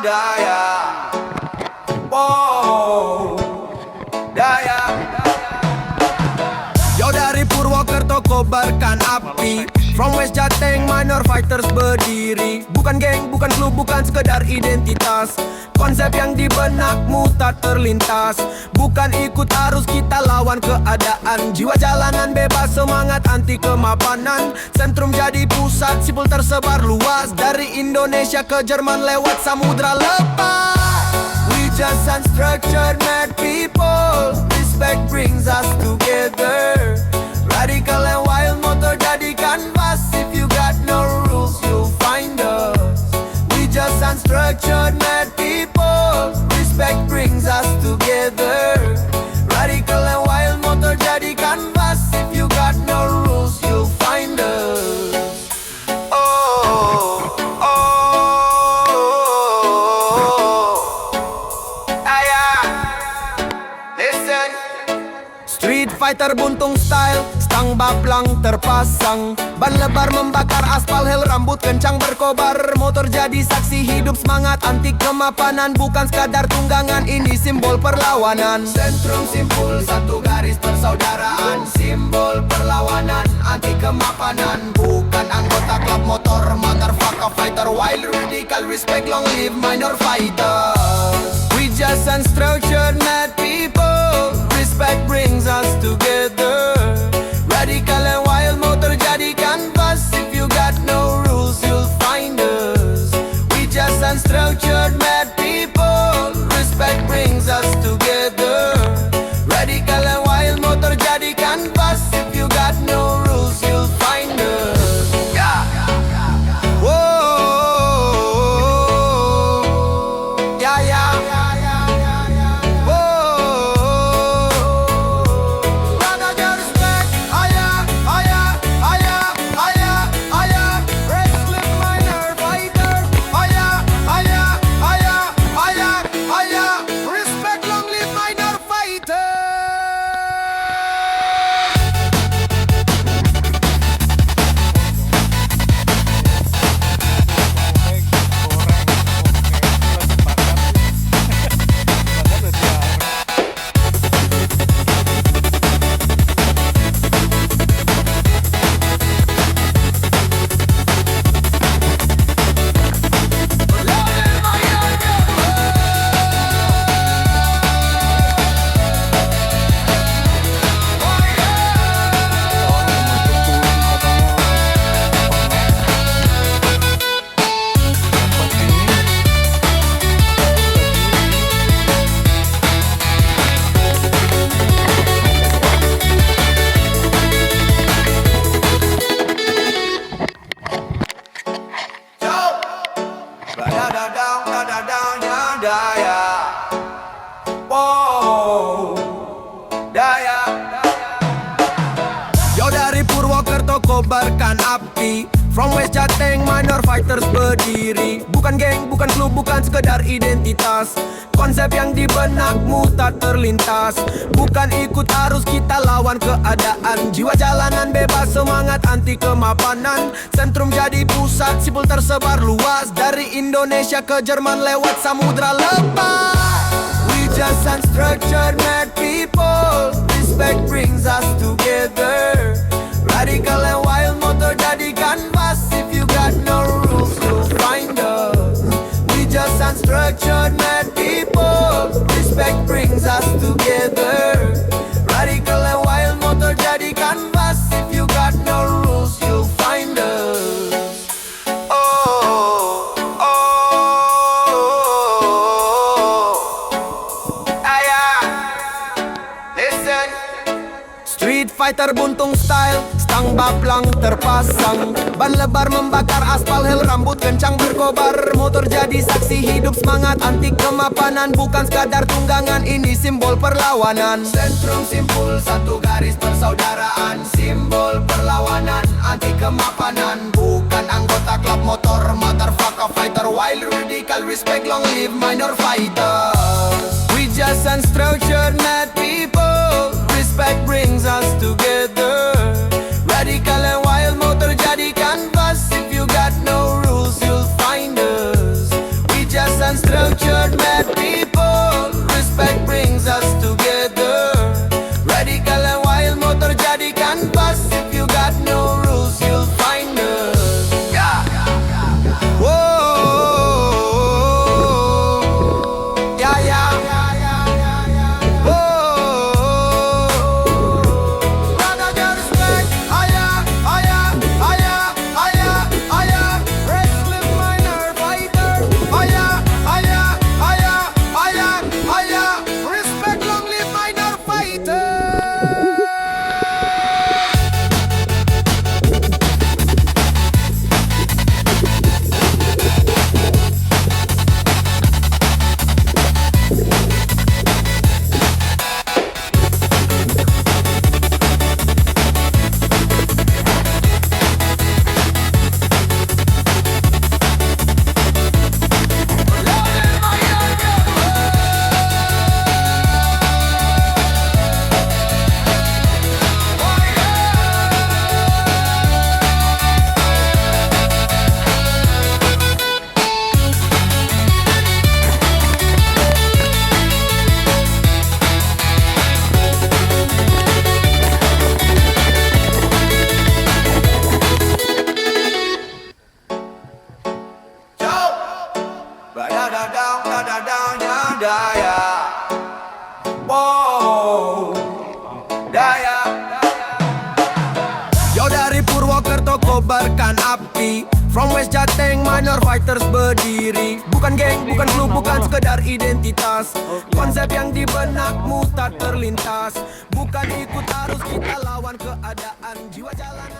daya. Wow, daya. Jauh dari Purwokerto kobarkan api. From West Jateng minor fighters berdiri. Bukan geng, bukan klub, bukan sekedar identitas. Konsep yang di benakmu tak terlintas. Bukan ikut arus, kita lawan keadaan. Jiwa jalanan bebas, semangat anti kemapanan. Sentrum jadi pusat, sipil tersebar luas. Dari Indonesia ke Jerman lewat samudra lepas. We just unstructured mad people. Respect brings us together. Radical and wild motor jadi canvas. If you got no rules, you'll find us. We just unstructured mad people. Respect brings us together. Radical and wild motor jadi canvas. If you got no rules, you'll find us. Oh, listen. Street fighter buntung style, stang baplang terpasang. Ban lebar membakar aspal, hel rambut kencang berkobar. Motor jadi saksi hidup, semangat anti kemapanan. Bukan sekadar tunggangan, ini simbol perlawanan. Sentrum simpul, satu garis persaudaraan. Simbol perlawanan, anti kemapanan. Bukan anggota klub motor, motherfucker fighter. Wild radical, respect, long live minor fighters. We just unstructured mad people. Respect brings us together. Radical and wild motor jadi canvas. If you got no rules, you'll find us. We just unstructured mad people. Respect brings us together. Radical and wild motor jadi canvas. If you got no rules, you'll find us. Yeah. Whoa. Yeah, yeah. Daya. Wow, daya. Jauh dari Purwokerto kobarkan api. From West Jateng minor fighters berdiri. Bukan geng, bukan klub, bukan sekedar identitas. Konsep yang di benakmu tak terlintas. Bukan ikut arus, kita lawan keadaan. Jiwa jalanan bebas, semangat anti kemapanan. Sentrum jadi pusat, sipil tersebar luas. Dari Indonesia ke Jerman lewat samudra lepas. We just unstructured mad people. Respect brings us together. Radical and wild motor jadi canvas. If you got no rules, you'll find us. We just unstructured mad people. Respect brings us together. Radical and wild motor jadi canvas. If you got no rules, you'll find us. Oh, listen. Street fighter buntung style, stang baplang terpasang. Ban lebar membakar aspal, hel rambut kencang berkobar. Motor jadi saksi hidup, semangat anti kemapanan. Bukan sekadar tunggangan, ini simbol perlawanan. Sentrum simpul, satu garis persaudaraan. Simbol perlawanan, anti kemapanan. Bukan anggota klub motor, motherfucker fighter. Wild radical, respect, long live minor fighters. We just unstructured mad people. Respect brings us together. Radical and wild motor jadi canvas. If you got no rules, you'll find us. We just unstructured menyalakan api. From West Jateng, minor fighters berdiri. Bukan geng, bukan klub, bukan sekedar identitas. Konsep yang di benakmu tak terlintas. Bukan ikut arus, kita lawan keadaan. Jiwa jalan